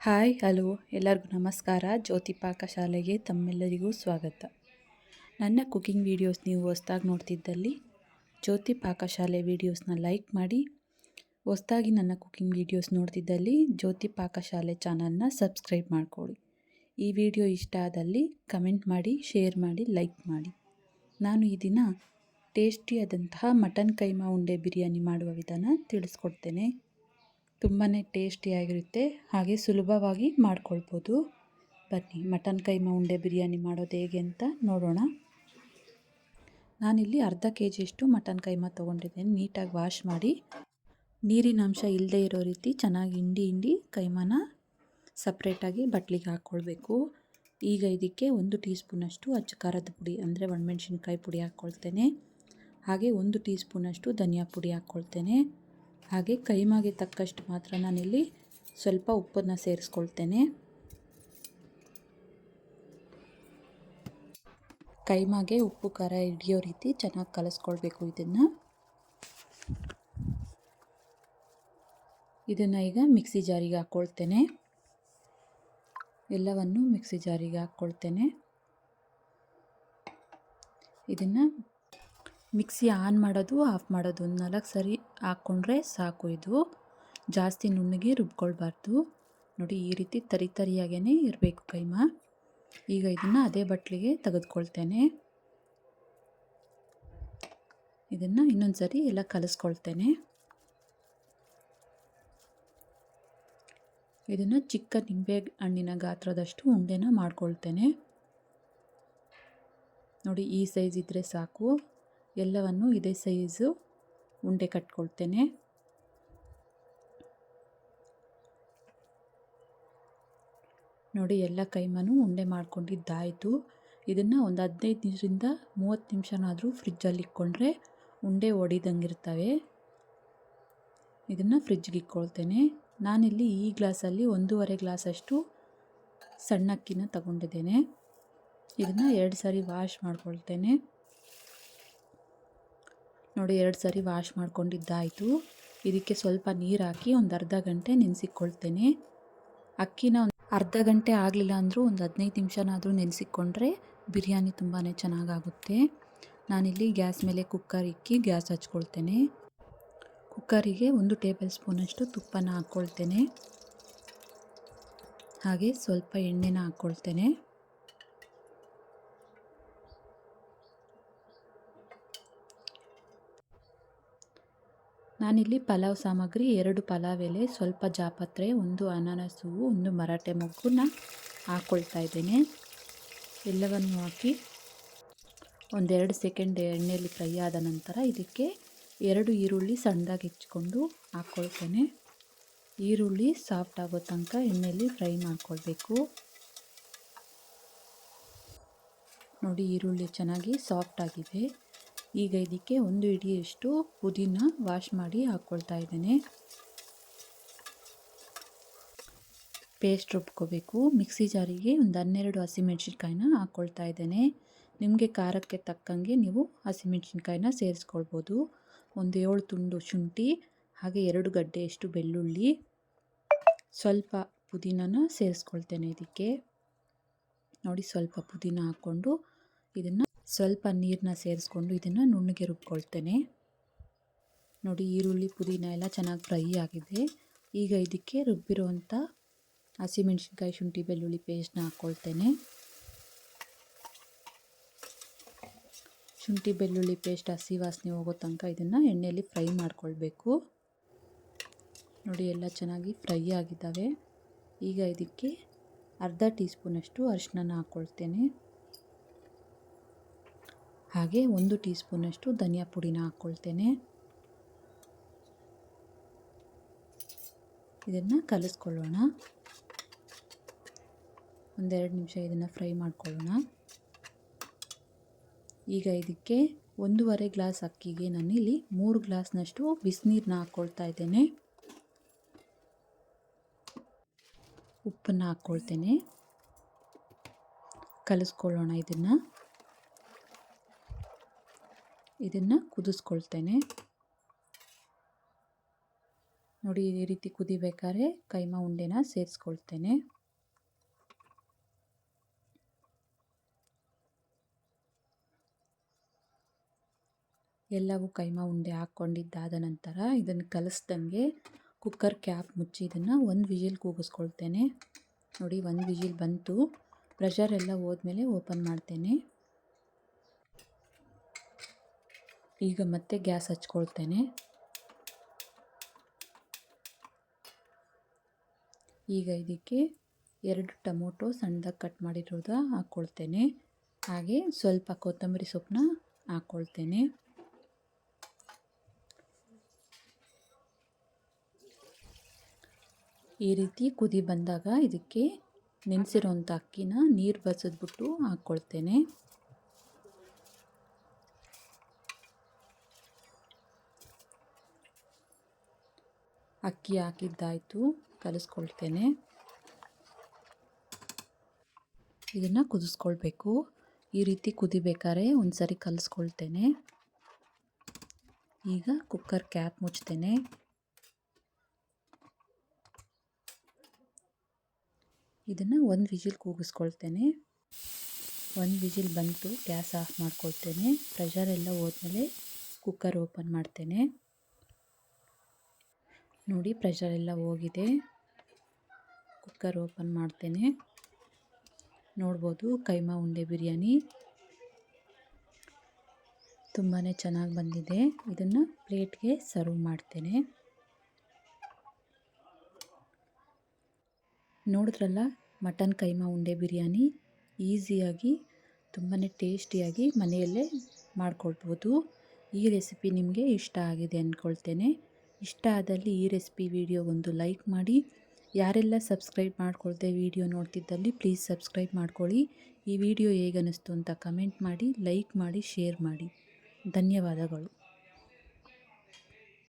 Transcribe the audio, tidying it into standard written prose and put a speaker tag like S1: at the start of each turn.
S1: Hi hello ಎಲ್ಲರಿಗೂ ನಮಸ್ಕಾರ. ಜ್ಯೋತಿ ಪಾಕಶಾಲೆಗೆ ತಮ್ಮೆಲ್ಲರಿಗೂ ಸ್ವಾಗತ. ನನ್ನ ಕುಕಿಂಗ್ ವೀಡಿಯೋಸ್ ನೀವು ಹೊಸ್ದಾಗಿ ನೋಡ್ತಿದ್ದಲ್ಲಿ ಜ್ಯೋತಿ ಪಾಕಶಾಲೆ ವೀಡಿಯೋಸ್ನ ಲೈಕ್ ಮಾಡಿ. ಹೊಸ್ದಾಗಿ ನನ್ನ ಕುಕಿಂಗ್ ವೀಡಿಯೋಸ್ ನೋಡ್ತಿದ್ದಲ್ಲಿ ಜ್ಯೋತಿ ಪಾಕಶಾಲೆ ಚಾನಲ್ನ ಸಬ್ಸ್ಕ್ರೈಬ್ ಮಾಡ್ಕೊಳ್ಳಿ. ಈ ವಿಡಿಯೋ ಇಷ್ಟ ಆದಲ್ಲಿ ಕಮೆಂಟ್ ಮಾಡಿ, ಶೇರ್ ಮಾಡಿ, ಲೈಕ್ ಮಾಡಿ. ನಾನು ಈ ದಿನ ಟೇಸ್ಟಿಯಾದಂತಹ ಮಟನ್ ಕೈಮಾ ಉಂಡೆ ಬಿರಿಯಾನಿ ಮಾಡುವ ವಿಧಾನ ತಿಳಿಸ್ಕೊಡ್ತೇನೆ. ತುಂಬಾ ಟೇಸ್ಟಿಯಾಗಿರುತ್ತೆ, ಹಾಗೆ ಸುಲಭವಾಗಿ ಮಾಡ್ಕೊಳ್ಬೋದು. ಬನ್ನಿ ಮಟನ್ ಕೈಮಾ ಉಂಡೆ ಬಿರಿಯಾನಿ ಮಾಡೋದು ಹೇಗೆ ಅಂತ ನೋಡೋಣ. ನಾನಿಲ್ಲಿ ಅರ್ಧ ಕೆಜಿಯಷ್ಟು ಮಟನ್ ಕೈಮಾ ತೊಗೊಂಡಿದ್ದೇನೆ. ನೀಟಾಗಿ ವಾಶ್ ಮಾಡಿ ನೀರಿನ ಅಂಶ ಇಲ್ಲದೆ ಇರೋ ರೀತಿ ಚೆನ್ನಾಗಿ ಹಿಂಡಿ ಕೈಮಾನ ಸಪ್ರೇಟಾಗಿ ಬಟ್ಲಿಗೆ ಹಾಕ್ಕೊಳ್ಬೇಕು. ಈಗ ಇದಕ್ಕೆ 1 ಟೀ ಸ್ಪೂನಷ್ಟು ಅಚ್ಚ ಖಾರದ ಪುಡಿ ಅಂದರೆ ಒಣಮೆಣಸಿನ್ಕಾಯಿ ಪುಡಿ ಹಾಕ್ಕೊಳ್ತೇನೆ. ಹಾಗೆ 1 ಟೀ ಸ್ಪೂನಷ್ಟು ಧನಿಯಾ ಪುಡಿ ಹಾಕ್ಕೊಳ್ತೇನೆ. ಹಾಗೆ ಕೈಮಾಗೆ ತಕ್ಕಷ್ಟು ಮಾತ್ರ ನಾನಿಲ್ಲಿ ಸ್ವಲ್ಪ ಉಪ್ಪನ್ನು ಸೇರಿಸ್ಕೊಳ್ತೇನೆ. ಕೈಮಾಗೆ ಉಪ್ಪು ಖಾರ ಹಿಡಿಯೋ ರೀತಿ ಚೆನ್ನಾಗಿ ಕಲಿಸ್ಕೊಳ್ಬೇಕು. ಇದನ್ನು ಈಗ ಮಿಕ್ಸಿ ಜಾರಿಗೆ ಹಾಕ್ಕೊಳ್ತೇನೆ. ಎಲ್ಲವನ್ನು ಮಿಕ್ಸಿ ಜಾರಿಗೆ ಹಾಕ್ಕೊಳ್ತೇನೆ. ಇದನ್ನು ಮಿಕ್ಸಿ ಆನ್ ಮಾಡೋದು ಆಫ್ ಮಾಡೋದು 4 ಸರಿ ಹಾಕ್ಕೊಂಡ್ರೆ ಸಾಕು. ಇದು ಜಾಸ್ತಿ ನುಣ್ಣಗೆ ರುಬ್ಕೊಳ್ಬಾರ್ದು. ನೋಡಿ, ಈ ರೀತಿ ತರಿಯಾಗೇ ಇರಬೇಕು ಕೈಮಾ. ಈಗ ಇದನ್ನು ಅದೇ ಬಟ್ಲಿಗೆ ತೆಗೆದುಕೊಳ್ತೇನೆ. ಇದನ್ನು ಇನ್ನೊಂದು ಸರಿ ಎಲ್ಲ ಕಲಿಸ್ಕೊಳ್ತೇನೆ. ಇದನ್ನು ಚಿಕ್ಕ ನಿಂಬೆ ಹಣ್ಣಿನ ಗಾತ್ರದಷ್ಟು ಉಂಡೆನ ಮಾಡ್ಕೊಳ್ತೇನೆ. ನೋಡಿ, ಈ ಸೈಜ್ ಇದ್ದರೆ ಸಾಕು. ಎಲ್ಲವನ್ನು ಇದೇ ಸೈಜು ಉಂಡೆ ಕಟ್ಕೊಳ್ತೇನೆ. ನೋಡಿ, ಎಲ್ಲ ಕೈಮಾನು ಉಂಡೆ ಮಾಡ್ಕೊಂಡಿದ್ದಾಯಿತು. ಇದನ್ನು ಒಂದು 15ರಿಂದ 30 ನಿಮಿಷನಾದರೂ ಫ್ರಿಜ್ಜಲ್ಲಿ ಇಟ್ಕೊಂಡ್ರೆ ಉಂಡೆ ಒಡಿದಂಗಿರ್ತವೆ. ಇದನ್ನು ಫ್ರಿಜ್ಗೆ ಇಟ್ಕೊಳ್ತೇನೆ. ನಾನಿಲ್ಲಿ ಈ ಗ್ಲಾಸಲ್ಲಿ 1.5 ಗ್ಲಾಸಷ್ಟು ಸಣ್ಣ ಅಕ್ಕಿನ ತಗೊಂಡಿದ್ದೇನೆ. ಇದನ್ನು 2 ಸಾರಿ ವಾಶ್ ಮಾಡ್ಕೊಳ್ತೇನೆ. ನೋಡಿ, 2 ಸಾರಿ ವಾಶ್ ಮಾಡ್ಕೊಂಡಿದ್ದಾಯಿತು. ಇದಕ್ಕೆ ಸ್ವಲ್ಪ ನೀರು ಹಾಕಿ ಒಂದು ಅರ್ಧ ಗಂಟೆ ನೆನೆಸಿಕೊಳ್ತೇನೆ. ಅಕ್ಕಿನ ಅರ್ಧ ಗಂಟೆ ಆಗಲಿಲ್ಲ ಅಂದರೂ ಒಂದು 15 ನಿಮಿಷನಾದರೂ ನೆನೆಸಿಕೊಂಡ್ರೆ ಬಿರಿಯಾನಿ ತುಂಬಾ ಚೆನ್ನಾಗಾಗುತ್ತೆ. ನಾನಿಲ್ಲಿ ಗ್ಯಾಸ್ ಮೇಲೆ ಕುಕ್ಕರ್ ಇಕ್ಕಿ ಗ್ಯಾಸ್ ಹಚ್ಕೊಳ್ತೇನೆ. ಕುಕ್ಕರಿಗೆ 1 ಟೇಬಲ್ ಸ್ಪೂನಷ್ಟು ತುಪ್ಪನ ಹಾಕ್ಕೊಳ್ತೇನೆ. ಹಾಗೆ ಸ್ವಲ್ಪ ಎಣ್ಣೆನ ಹಾಕ್ಕೊಳ್ತೇನೆ. ನಾನಿಲ್ಲಿ ಪಲಾವ್ ಸಾಮಗ್ರಿ 2 ಪಲಾವ್ ಎಲೆ, ಸ್ವಲ್ಪ ಜಾಪತ್ರೆ, 1 ಅನಾನಸು, 1 ಮರಾಠೆ ಮೊಗ್ಗನ್ನ ಹಾಕ್ಕೊಳ್ತಾ ಇದ್ದೇನೆ. ಎಲ್ಲವನ್ನು ಹಾಕಿ 1-2 ಸೆಕೆಂಡ್ ಎಣ್ಣೆಯಲ್ಲಿ ಫ್ರೈ ಆದ ನಂತರ ಇದಕ್ಕೆ 2 ಈರುಳ್ಳಿ ಸಣ್ಣದಾಗಿ ಹೆಚ್ಚಿಕೊಂಡು ಹಾಕ್ಕೊಳ್ತೇನೆ. ಈರುಳ್ಳಿ ಸಾಫ್ಟ್ ಆಗೋ ತನಕ ಎಣ್ಣೆಯಲ್ಲಿ ಫ್ರೈ ಮಾಡ್ಕೊಳ್ಬೇಕು. ನೋಡಿ, ಈರುಳ್ಳಿ ಚೆನ್ನಾಗಿ ಸಾಫ್ಟ್ ಆಗಿದೆ. ಈಗ ಇದಕ್ಕೆ 1 ಹಿಡಿಯಷ್ಟು ಪುದೀನ ವಾಶ್ ಮಾಡಿ ಹಾಕ್ಕೊಳ್ತಾ ಇದ್ದೇನೆ. ಪೇಸ್ಟ್ ರುಬ್ಕೋಬೇಕು. ಮಿಕ್ಸಿ ಜಾರಿಗೆ ಒಂದು 12 ಹಸಿಮೆಣಸಿನ್ಕಾಯಿನ ಹಾಕ್ಕೊಳ್ತಾ ಇದ್ದೇನೆ. ನಿಮಗೆ ಖಾರಕ್ಕೆ ತಕ್ಕಂಗೆ ನೀವು ಹಸಿಮೆಣಸಿನ್ಕಾಯಿನ ಸೇರಿಸ್ಕೊಳ್ಬೋದು. 7 ತುಂಡು ಶುಂಠಿ, ಹಾಗೆ 2 ಗಡ್ಡೆಯಷ್ಟು ಬೆಳ್ಳುಳ್ಳಿ, ಸ್ವಲ್ಪ ಪುದೀನನ ಸೇರಿಸ್ಕೊಳ್ತೇನೆ ಇದಕ್ಕೆ. ನೋಡಿ, ಸ್ವಲ್ಪ ಪುದೀನ ಹಾಕ್ಕೊಂಡು ಇದನ್ನು ಸ್ವಲ್ಪ ನೀರನ್ನ ಸೇರಿಸ್ಕೊಂಡು ಇದನ್ನು ನುಣ್ಣಗೆ ರುಬ್ಕೊಳ್ತೇನೆ. ನೋಡಿ, ಈರುಳ್ಳಿ ಪುದೀನ ಎಲ್ಲ ಚೆನ್ನಾಗಿ ಫ್ರೈ ಆಗಿದೆ. ಈಗ ಇದಕ್ಕೆ ರುಬ್ಬಿರುವಂಥ ಹಸಿಮೆಣಸಿನ್ಕಾಯಿ, ಶುಂಠಿ, ಬೆಳ್ಳುಳ್ಳಿ ಪೇಸ್ಟ್ನ ಹಾಕ್ಕೊಳ್ತೇನೆ. ಶುಂಠಿ ಬೆಳ್ಳುಳ್ಳಿ ಪೇಸ್ಟ್ ಹಸಿ ವಾಸನೆ ಹೋಗೋ ತನಕ ಇದನ್ನು ಎಣ್ಣೆಯಲ್ಲಿ ಫ್ರೈ ಮಾಡ್ಕೊಳ್ಬೇಕು. ನೋಡಿ, ಎಲ್ಲ ಚೆನ್ನಾಗಿ ಫ್ರೈ ಆಗಿದ್ದಾವೆ. ಈಗ ಇದಕ್ಕೆ ಅರ್ಧ ಟೀ ಸ್ಪೂನಷ್ಟು ಅರಿಶಿನ ಹಾಕ್ಕೊಳ್ತೇನೆ. ಹಾಗೆ 1 ಟೀ ಸ್ಪೂನಷ್ಟು ಧನಿಯಾ ಪುಡಿನ ಹಾಕ್ಕೊಳ್ತೇನೆ. ಇದನ್ನು ಕಲಿಸ್ಕೊಳ್ಳೋಣ. 1-2 ನಿಮಿಷ ಇದನ್ನು ಫ್ರೈ ಮಾಡ್ಕೊಳ್ಳೋಣ. ಈಗ ಇದಕ್ಕೆ 1.5 ಗ್ಲಾಸ್ ಅಕ್ಕಿಗೆ ನಾನಿಲ್ಲಿ 3 ಗ್ಲಾಸ್ನಷ್ಟು ಬಿಸಿನೀರನ್ನ ಹಾಕ್ಕೊಳ್ತಾ ಇದ್ದೇನೆ. ಉಪ್ಪನ್ನು ಹಾಕ್ಕೊಳ್ತೇನೆ. ಕಲಿಸ್ಕೊಳ್ಳೋಣ. ಇದನ್ನು ಕುದಿಸ್ಕೊಳ್ತೇನೆ. ನೋಡಿ ಈ ರೀತಿ ಕುದಿಬೇಕಾದ್ರೆ ಕೈಮಾ ಉಂಡೆನ ಸೇರಿಸ್ಕೊಳ್ತೇನೆ. ಎಲ್ಲವೂ ಕೈಮಾ ಉಂಡೆ ಹಾಕ್ಕೊಂಡಿದ್ದಾದ ನಂತರ ಇದನ್ನು ಕಲಿಸ್ದಂಗೆ ಕುಕ್ಕರ್ ಕ್ಯಾಪ್ ಮುಚ್ಚಿ ಇದನ್ನು 1 ವಿಜಿಲ್ ಕೂಗಿಸ್ಕೊಳ್ತೇನೆ. ನೋಡಿ 1 ವಿಜಿಲ್ ಬಂತು. ಪ್ರೆಷರ್ ಎಲ್ಲ ಹೋದ್ಮೇಲೆ ಓಪನ್ ಮಾಡ್ತೇನೆ. ಈಗ ಮತ್ತೆ ಗ್ಯಾಸ್ ಹಚ್ಕೊಳ್ತೇನೆ. ಈಗ ಇದಕ್ಕೆ 2 ಟೊಮೊಟೊ ಸಣ್ಣದಾಗಿ ಕಟ್ ಮಾಡಿರೋದು ಹಾಕ್ಕೊಳ್ತೇನೆ. ಹಾಗೆ ಸ್ವಲ್ಪ ಕೊತ್ತಂಬರಿ ಸೊಪ್ಪನ್ನ ಹಾಕ್ಕೊಳ್ತೇನೆ. ಈ ರೀತಿ ಕುದಿ ಬಂದಾಗ ಇದಕ್ಕೆ ನೆನೆಸಿರೋಂಥ ಅಕ್ಕಿನ ನೀರು ಬಸಿದ್ಬಿಟ್ಟು ಹಾಕ್ಕೊಳ್ತೇನೆ. ಅಕ್ಕಿ ಹಾಕಿದ್ದಾಯಿತು, ಕಲಿಸ್ಕೊಳ್ತೇನೆ. ಇದನ್ನು ಕುದಿಸ್ಕೊಳ್ಬೇಕು. ಈ ರೀತಿ ಕುದಿಬೇಕಾದ್ರೆ ಒಂದು ಸರಿ ಕಲಿಸ್ಕೊಳ್ತೇನೆ. ಈಗ ಕುಕ್ಕರ್ ಕ್ಯಾಪ್ ಮುಚ್ತೇನೆ. ಇದನ್ನು 1 ವಿಜಿಲ್ ಕೂಗಿಸ್ಕೊಳ್ತೇನೆ. 1 ವಿಜಿಲ್ ಬಂತು, ಗ್ಯಾಸ್ ಆಫ್ ಮಾಡ್ಕೊಳ್ತೇನೆ. ಪ್ರೆಷರ್ ಎಲ್ಲ ಹೋದ್ಮೇಲೆ ಕುಕ್ಕರ್ ಓಪನ್ ಮಾಡ್ತೇನೆ. ನೋಡಿ ಪ್ರೆಷರ್ ಎಲ್ಲ ಹೋಗಿದೆ. ಕುಕ್ಕರ್ ಓಪನ್ ಮಾಡ್ತೇನೆ. ನೋಡ್ಬೋದು ಕೈಮಾ ಉಂಡೆ ಬಿರಿಯಾನಿ ತುಂಬಾ ಚೆನ್ನಾಗಿ ಬಂದಿದೆ. ಇದನ್ನು ಪ್ಲೇಟ್ಗೆ ಸರ್ವ್ ಮಾಡ್ತೇನೆ. ನೋಡಿದ್ರಲ್ಲ, ಮಟನ್ ಕೈಮಾ ಉಂಡೆ ಬಿರಿಯಾನಿ ಈಸಿಯಾಗಿ ತುಂಬಾ ಟೇಸ್ಟಿಯಾಗಿ ಮನೆಯಲ್ಲೇ ಮಾಡ್ಕೊಳ್ಬೋದು. ಈ ರೆಸಿಪಿ ನಿಮಗೆ ಇಷ್ಟ ಆಗಿದೆ ಅಂದ್ಕೊಳ್ತೇನೆ. ಇಷ್ಟ ಆದಲ್ಲಿ ಈ ರೆಸಿಪಿ ವಿಡಿಯೋಗೊಂದು ಲೈಕ್ ಮಾಡಿ. ಯಾರೆಲ್ಲ ಸಬ್ಸ್ಕ್ರೈಬ್ ಮಾಡ್ಕೊಳ್ದೆ ವಿಡಿಯೋ ನೋಡ್ತಿದ್ದಲ್ಲಿ ಪ್ಲೀಸ್ ಸಬ್ಸ್ಕ್ರೈಬ್ ಮಾಡ್ಕೊಳ್ಳಿ. ಈ ವಿಡಿಯೋ ಹೇಗನ್ನಿಸ್ತು ಅಂತ ಕಮೆಂಟ್ ಮಾಡಿ, ಲೈಕ್ ಮಾಡಿ, ಶೇರ್ ಮಾಡಿ. ಧನ್ಯವಾದಗಳು.